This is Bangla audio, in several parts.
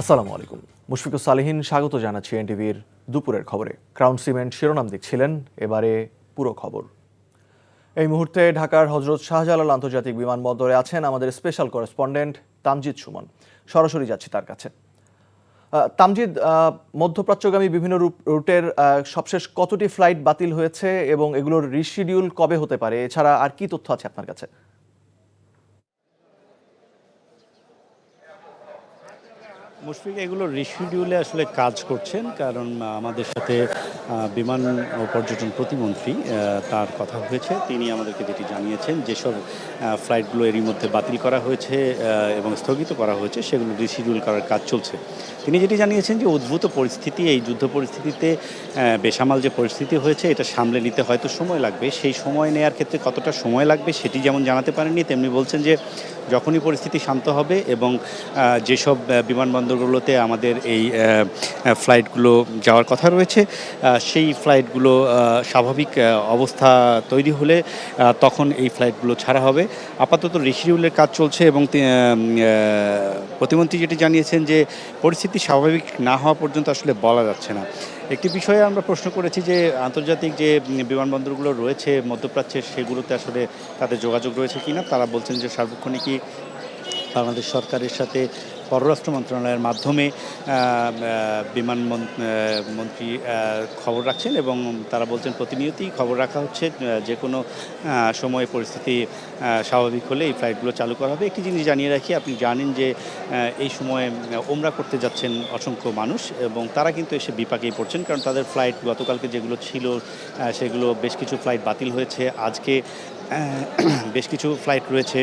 আসসালামু আলাইকুম। মুশফিকুর সালেহীন স্বাগত জানাচ্ছি এনটিভির দুপুরের খবরে। ক্রাউন সিমেন্ট শিরোনাম দেখছিলেন, এবারে পুরো খবর। এই মুহূর্তে ঢাকার হযরত শাহজালাল আন্তর্জাতিক বিমানবন্দরে আছেন আমাদের স্পেশাল করেসপন্ডেন্ট তামজিদ সুমন। সরাসরি যাচ্ছি তার কাছে। তামজিদ, মধ্যপ্রাচ্যগামী বিভিন্ন রুটের সবশেষ কতটি ফ্লাইট বাতিল হয়েছে এবং এগুলোর রিশিডিউল কবে হতে পারে? এছাড়া আর কি তথ্য আছে আপনার কাছে? মুশফিক, এগুলো রিশিডিউলে আসলে কাজ করছেন, কারণ আমাদের সাথে বিমান ও পর্যটন প্রতিমন্ত্রী তার কথা হয়েছে। তিনি আমাদেরকে যেটি জানিয়েছেন, যেসব ফ্লাইটগুলো এরই মধ্যে বাতিল করা হয়েছে এবং স্থগিত করা হয়েছে সেগুলো রিশিডিউল করার কাজ চলছে। তিনি যেটি জানিয়েছেন যে উদ্ভূত পরিস্থিতি, এই যুদ্ধ পরিস্থিতিতে বেসামাল যে পরিস্থিতি হয়েছে এটা সামলে নিতে হয়তো সময় লাগবে। সেই সময় নেওয়ার ক্ষেত্রে কতটা সময় লাগবে সেটি যেমন জানাতে পারেননি, তেমনি বলছেন যে যখনই পরিস্থিতি শান্ত হবে এবং যেসব বিমানবন্দরগুলোতে আমাদের এই ফ্লাইটগুলো যাওয়ার কথা রয়েছে সেই ফ্লাইটগুলো স্বাভাবিক অবস্থা তৈরি হলে তখন এই ফ্লাইটগুলো ছাড়া হবে। আপাতত রিশিডিউলের কাজ চলছে এবং প্রতিমন্ত্রী যেটি জানিয়েছেন যে পরিস্থিতি স্বাভাবিক না হওয়া পর্যন্ত আসলে বলা যাচ্ছে না। একটি বিষয়ে আমরা প্রশ্ন করেছি যে আন্তর্জাতিক যে বিমানবন্দরগুলো রয়েছে মধ্যপ্রাচ্যের, সেগুলোতে আসলে তাদের যোগাযোগ রয়েছে কিনা। তারা বলছেন যে সার্বক্ষণিকই বাংলাদেশ সরকারের সাথে পররাষ্ট্র মন্ত্রণালয়ের মাধ্যমে বিমান মন্ত্রী খবর রাখছেন এবং তারা বলছেন প্রতিনিয়তই খবর রাখা হচ্ছে, যে কোনো সময়ে পরিস্থিতি স্বাভাবিক হলে এই ফ্লাইটগুলো চালু করা হবে। একটি জিনিস জানিয়ে রাখি, আপনি জানেন যে এই সময়ে ওমরা করতে যাচ্ছেন অসংখ্য মানুষ এবং তারা কিন্তু এসে বিপাকেই পড়ছেন, কারণ তাদের ফ্লাইট গতকালকে যেগুলো ছিল সেগুলো বেশ কিছু ফ্লাইট বাতিল হয়েছে। আজকে বেশ কিছু ফ্লাইট রয়েছে।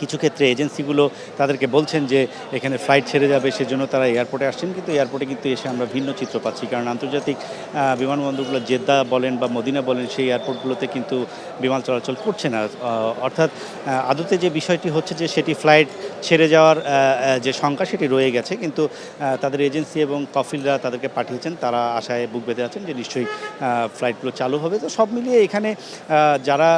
কিছু ক্ষেত্রে এজেন্সিগুলো তাদেরকে বলছেন যে এখানে ফ্লাইট ছেড়ে যাবে, সেজন্য তারা এয়ারপোর্টে আসছেন, কিন্তু এয়ারপোর্টে কিন্তু এসে আমরা ভিন্ন চিত্র পাচ্ছি, কারণ আন্তর্জাতিক বিমানবন্দরগুলো জেদ্দা বলেন বা মদিনা বলেন সেই এয়ারপোর্টগুলোতে কিন্তু বিমান চলাচল করছে না। অর্থাৎ আদতে যে বিষয়টি হচ্ছে যে সেটি ফ্লাইট ছেড়ে যাওয়ার যে সংখ্যা সেটি রয়ে গেছে, কিন্তু তাদের এজেন্সি এবং কফিলরা তাদেরকে পাঠিয়েছেন, তারা আশায় বুক বেঁধে আছেন যে নিশ্চয়ই ফ্লাইটগুলো চালু হবে। তো সব মিলিয়ে এখানে যারা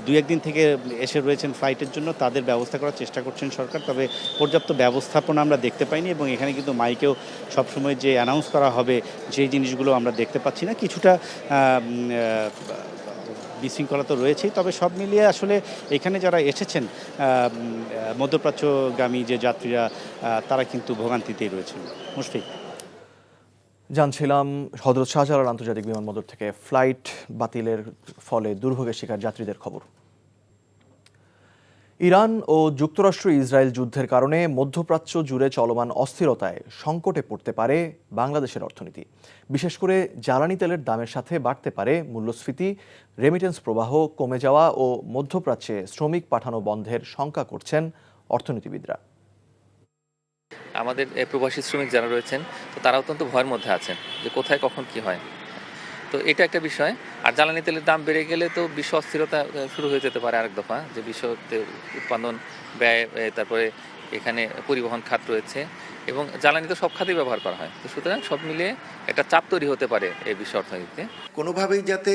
দু একদিন থেকে এসে রয়েছেন ফ্লাইটের জন্য, তাদের ব্যবস্থা করার চেষ্টা করছেন সরকার, তবে পর্যাপ্ত ব্যবস্থাপনা আমরা দেখতে পাইনি এবং এখানে কিন্তু মাইকেও সবসময় যে অ্যানাউন্স করা হবে সেই জিনিসগুলো আমরা দেখতে পাচ্ছি না। কিছুটা বিশৃঙ্খলা তো রয়েছেই, তবে সব মিলিয়ে আসলে এখানে যারা এসেছেন মধ্যপ্রাচ্যগামী যে যাত্রীরা তারা কিন্তু ভোগান্তিতেই রয়েছেন। মুশফিক, জানছিলাম হযরত শাহজালাল আন্তর্জাতিক বিমানবন্দর থেকে ফ্লাইট বাতিলের ফলে দুর্ভোগের শিকার যাত্রীদের খবর। ইরান ও যুক্তরাষ্ট্র ইসরায়েল যুদ্ধের কারণে মধ্যপ্রাচ্য জুড়ে চলমান অস্থিরতায় সংকটে পড়তে পারে বাংলাদেশের অর্থনীতি। বিশেষ করে জ্বালানি তেলের দামের সাথে বাড়তে পারে মূল্যস্ফীতি, রেমিটেন্স প্রবাহ কমে যাওয়া ও মধ্যপ্রাচ্যে শ্রমিক পাঠানো বন্ধের শঙ্কা করছেন অর্থনীতিবিদরা। আমাদের প্রবাসী শ্রমিক যারা রয়েছেন, তো তারা অত্যন্ত ভয়ের মধ্যে আছেন যে কোথায় কখন কি হয়। তো এটা একটা বিষয়। আর জ্বালানি তেলের দাম বেড়ে গেলে তো বিশ্ব অস্থিরতা শুরু হয়ে যেতে পারে আরেক দফা, যে বিশ্ব উৎপাদন ব্যয়, তারপরে এখানে পরিবহন খাত রয়েছে এবং জ্বালানি তো সব খাতেই ব্যবহার করা হয়। তো সুতরাং সব মিলিয়ে একটা চাপ তৈরি হতে পারে এই বিশ্ব অর্থনীতিতে। কোনোভাবেই যাতে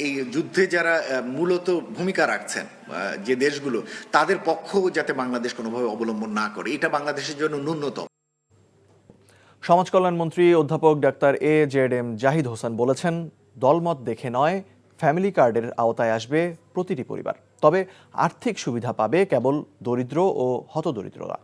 এই যুদ্ধে যারা মূলত ভূমিকা রাখছেন যে দেশগুলো, তাদের পক্ষ যাতে বাংলাদেশ কোনোভাবে অবলম্বন না করে, এটা বাংলাদেশের জন্য ন্যূনতম। সমাজ কল্যাণমন্ত্রী অধ্যাপক ডাক্তার AJM জাহিদ হোসেন বলেছেন, দলমত দেখে নয়, ফ্যামিলি কার্ডের আওতায় আসবে প্রতিটি পরিবার, তবে আর্থিক সুবিধা পাবে কেবল দরিদ্র ও হতদরিদ্ররা।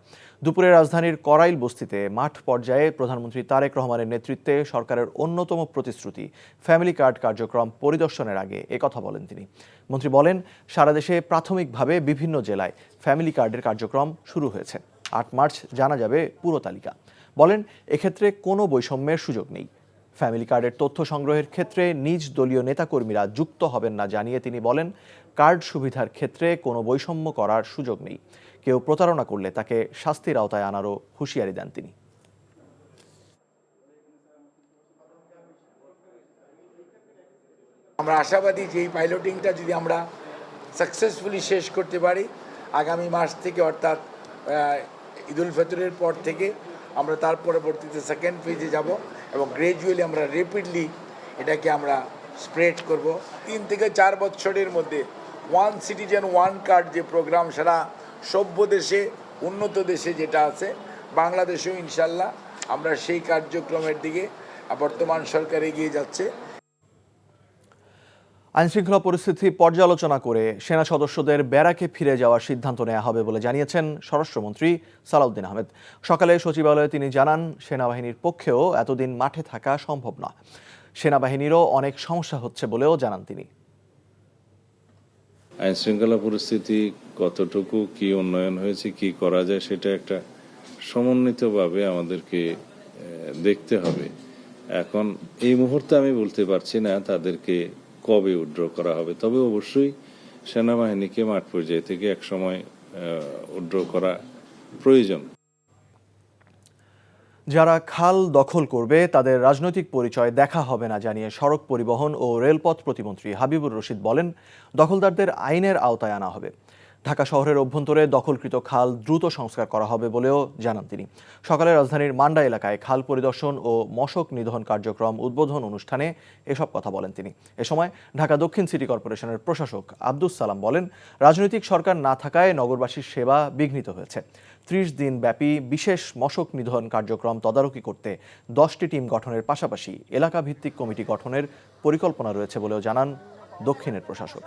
দুপুরে রাজধানীর করাইল বস্তিতে মাঠ পর্যায়ে প্রধানমন্ত্রী তারেক রহমানের নেতৃত্বে সরকারের অন্যতম প্রতিশ্রুতি ফ্যামিলি কার্ড কার্যক্রম পরিদর্শনের আগে একথা বলেন তিনি। মন্ত্রী বলেন, সারা দেশে প্রাথমিকভাবে বিভিন্ন জেলায় ফ্যামিলি কার্ডের কার্যক্রম শুরু হয়েছে। 8 মার্চ জানা যাবে পুরো তালিকা। বলেন, এক্ষেত্রে কোনো বৈষম্যের সুযোগ নেই। ফ্যামিলি কার্ডের তথ্য সংগ্রহের ক্ষেত্রে নিজ দলীয় নেতাকর্মীরা যুক্ত হবেন না জানিয়ে তিনি বলেন, কার্ড সুবিধার ক্ষেত্রে কোনো বৈষম্য করার সুযোগ নেই। কেউ প্রতারণা করলে তাকে শাস্তির আওতায় আনারও হুঁশিয়ারি দেন তিনি। আমরা আশাবাদী যে এই পাইলটিংটা যদি আমরা সাকসেসফুলি শেষ করতে পারি আগামী মাস থেকে, অর্থাৎ ঈদুল ফিতরের পর থেকে আমরা তার পরবর্তীতে সেকেন্ড ফেজে যাব এবং গ্র্যাজুয়ালি আমরা র্যাপিডলি এটাকে আমরা স্প্রেড করব। 3 থেকে 4 বছরের মধ্যে ওয়ান সিটিজেন ওয়ান কার্ড যে প্রোগ্রাম সারা সভ্য দেশে উন্নত দেশে যেটা আছে বাংলাদেশেও ইনশাল্লাহ আমরা সেই কার্যক্রমের দিকে বর্তমান সরকার এগিয়ে যাচ্ছে। আইনশৃঙ্খলা পরিস্থিতি পর্যালোচনা করে সেনা সদস্যদের ব্যারাকে ফিরে যাওয়ার সিদ্ধান্ত নেওয়া হবে বলে জানিয়েছেন স্বরাষ্ট্রমন্ত্রী সালাউদ্দিন আহমেদ। সকালে সচিবালয়ে তিনি জানান, সেনাবাহিনীর পক্ষেও এতদিন মাঠে থাকা সম্ভব না, সেনাবাহিনীরও অনেক সমস্যা হচ্ছে বলেও জানান তিনি। আইনশৃঙ্খলা পরিস্থিতি কতটুকু কি উন্নয়ন হয়েছে, কি করা যায়, সেটা একটা সমন্বিতভাবে আমাদেরকে দেখতে হবে। এখন এই মুহূর্তে আমি বলতে পারছি না তাদেরকে কবে উইথড্র করা হবে, তবে অবশ্যই সেনাবাহিনীকে মাঠ পর্যায়ে থেকে এক সময় উইথড্র করা প্রয়োজন। যারা খাল দখল করবে তাদের রাজনৈতিক পরিচয় দেখা হবে না জানিয়ে সড়ক পরিবহন ও রেলপথ প্রতিমন্ত্রী হাবিবুর রশিদ বলেন, দখলদারদের আইনের আওতায় আনা হবে। ঢাকা শহরের অভ্যন্তরে দখলকৃত খাল দ্রুত সংস্কার করা হবে বলেও জানান তিনি। সকালে রাজধানীর মান্ডা এলাকায় খাল পরিদর্শন ও মশক নিধন কার্যক্রম উদ্বোধন অনুষ্ঠানে এসব কথা বলেন তিনি। এ সময় ঢাকা দক্ষিণ সিটি কর্পোরেশনের প্রশাসক আব্দুস সালাম বলেন, রাজনৈতিক সরকার না থাকায় নগরবাসীর সেবা বিঘ্নিত হয়েছে। 30 দিন ব্যাপী বিশেষ মশক নিধন কার্যক্রম তদারকি করতে 10টি টিম গঠনের পাশাপাশি এলাকা ভিত্তিক কমিটি গঠনের পরিকল্পনা রয়েছে বলেও জানান দক্ষিণের প্রশাসক।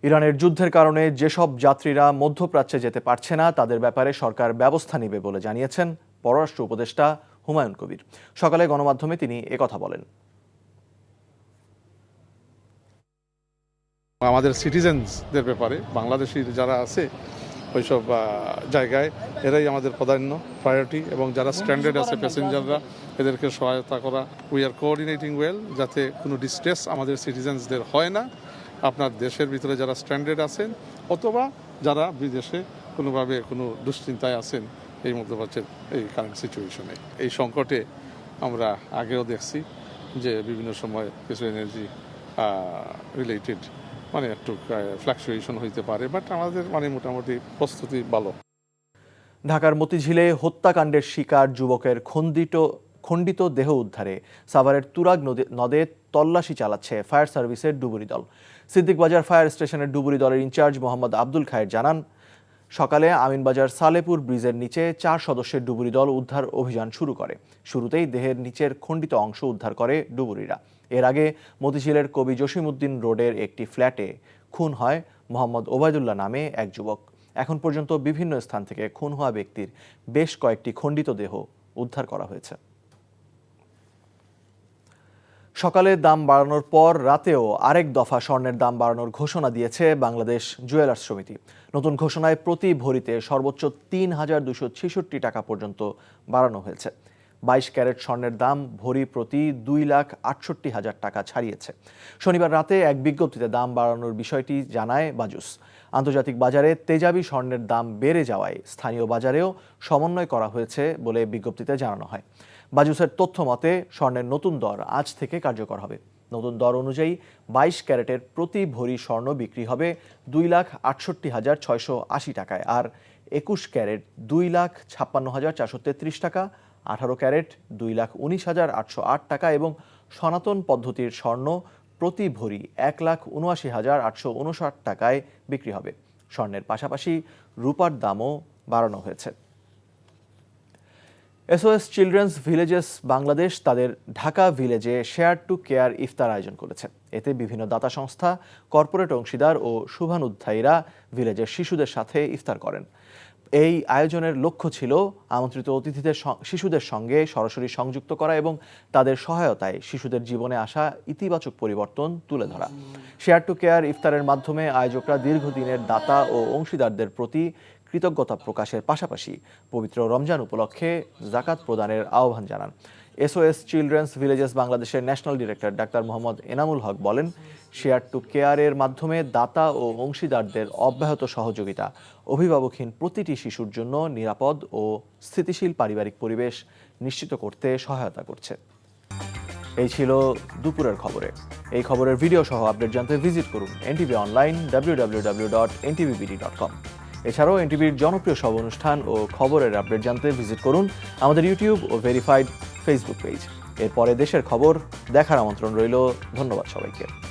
ইরানের যুদ্ধের কারণে যেসব যাত্রীরা মধ্যপ্রাচ্যে যেতে পারছে না তাদের ব্যাপারে সরকার ব্যবস্থা নেবে বলে জানিয়েছেন পররাষ্ট্র উপদেষ্টা হুমায়ুন কবির। সকালে গণমাধ্যমে তিনি একথা বলেন। আমাদের সিটিজেন্সদের ব্যাপারে বাংলাদেশি যারা আছে ওইসব জায়গায় এরাই আমাদের প্রায়োরিটি, এবং যারা স্ট্যান্ডার্ড আছে প্যাসেঞ্জাররা এদেরকে সহায়তা করা। উই আর কোঅর্ডিনেটিং ওয়েল, যাতে কোনো ডিস্ট্রেস আমাদের সিটিজেন্সদের হয় না। আপনার দেশের ভিতরে যারা স্ট্যান্ডার্ড আছেন অথবা যারা বিদেশে কোনোভাবে কোনো দুশ্চিন্তায় আছেন এই মধ্যপ্রাচ্যের এই কারেন্ট সিচুয়েশনে, এই সংকটে আমরা আগেও দেখছি যে বিভিন্ন সময় কিছু এনার্জি রিলেটেড একটু ফ্লাকচুয়েশন হইতে পারে, বাট আমাদের মোটামুটি প্রস্তুতি ভালো। ঢাকার মতিঝিলে হত্যাকাণ্ডের শিকার যুবকের খণ্ডিত দেহ উদ্ধারে সাভারের তুরাগ নদে তল্লাশি চালাচ্ছে ফায়ার সার্ভিসের ডুবুরি দল। সিদ্দিকবাজার ফায়ার স্টেশনের ডুবুরি দলের ইনচার্জ মোহাম্মদ আব্দুল খায়ের জানান, সকালে আমিনবাজার সালেপুর ব্রিজের নিচে 4 সদস্যের ডুবুরি দল উদ্ধার অভিযান শুরু করে। শুরুতেই দেহের নিচের খণ্ডিত অংশ উদ্ধার করে ডুবুরিরা। এর আগে মতিঝিলের কবি জসিমউদ্দিন রোডের একটি ফ্ল্যাটে খুন হয় মোহাম্মদ ওবায়দুল্লাহ নামে এক যুবক। এখন পর্যন্ত বিভিন্ন স্থান থেকে খুন হওয়া ব্যক্তির বেশ কয়েকটি খণ্ডিত দেহ উদ্ধার করা হয়েছে। সকালে দাম বাড়ানোর পর রাতেও আরেক দফা স্বর্ণের দাম বাড়ানোর ঘোষণা দিয়েছে বাংলাদেশ জুয়েলার্স সমিতি। নতুন ঘোষণায় প্রতি ভরিতে সর্বোচ্চ ৩,২৬৬ টাকা পর্যন্ত বাড়ানো হয়েছে। 22 ক্যারেট স্বর্ণের দাম ভরি প্রতি 2,68,000 টাকা ছাড়িয়েছে। শনিবার রাতে এক বিজ্ঞপ্তিতে দাম বাড়ানোর বিষয়টি জানায় বাজুস। আন্তর্জাতিক বাজারে তেজাবি স্বর্ণের দাম বেড়ে যাওয়ায় স্থানীয় বাজারেও সমন্বয় করা হয়েছে বলে বিজ্ঞপ্তিতে জানানো হয়। বাজুসের তথ্য মতে স্বর্ণের নতুন দর আজ থেকে কার্যকর হবে। নতুন দর অনুযায়ী 22 ক্যারেটের প্রতি ভরি স্বর্ণ বিক্রি হবে 2,68,680 টাকায়, আর 21 ক্যারেট 2,56,433 টাকা, 18 ক্যারেট 2,19,808 টাকা এবং সনাতন পদ্ধতির স্বর্ণ প্রতি ভরি 1,79,859 টাকায় বিক্রি হবে। স্বর্ণের পাশাপাশি রূপার দামও বাড়ানো হয়েছে। SOS চিলড্রেন্স ভিলেজেস বাংলাদেশ তাদের ঢাকা ভিলেজে শেয়ার টু কেয়ার ইফতার আয়োজন করেছে। এতে বিভিন্ন দাতা সংস্থা, কর্পোরেট অংশীদার ও শুভানুধ্যায়ীরা ভিলেজের শিশুদের সাথে ইফতার করেন। এই আয়োজনের লক্ষ্য ছিল আমন্ত্রিত অতিথিদের শিশুদের সঙ্গে সরাসরি সংযুক্ত করা এবং তাদের সহায়তায় শিশুদের জীবনে আসা ইতিবাচক পরিবর্তন তুলে ধরা। শেয়ার টু কেয়ার ইফতারের মাধ্যমে আয়োজকরা দীর্ঘদিনের দাতা ও অংশীদারদের প্রতি কৃতজ্ঞতা প্রকাশের পাশাপাশি পবিত্র রমজান উপলক্ষে যাকাত প্রদানের আহ্বান জানান। SOS চিলড্রেন্স ভিলেজেস বাংলাদেশের national director doctor Mohammad Enamul Haque বলেন, শেয়ার টু কেয়ারের মাধ্যমে দাতা ও অংশীদারদের অব্যাহত সহযোগিতা অভিভাবকহীন প্রতিটি শিশুর জন্য নিরাপদ ও স্থিতিশীল পারিবারিক পরিবেশ নিশ্চিত করতে সহায়তা করছে। এই ছিল দুপুরের খবরে। এই খবরের ভিডিও সহ আপডেট জানতে ভিজিট করুন NTV অনলাইন www.ntvbd.com। এছাড়াও NTVর জনপ্রিয় সব অনুষ্ঠান ও খবরের আপডেট জানতে ভিজিট করুন আমাদের ইউটিউব ও ভেরিফাইড ফেসবুক পেজ। এরপরে দেশের খবর দেখার আমন্ত্রণ রইল। ধন্যবাদ সবাইকে।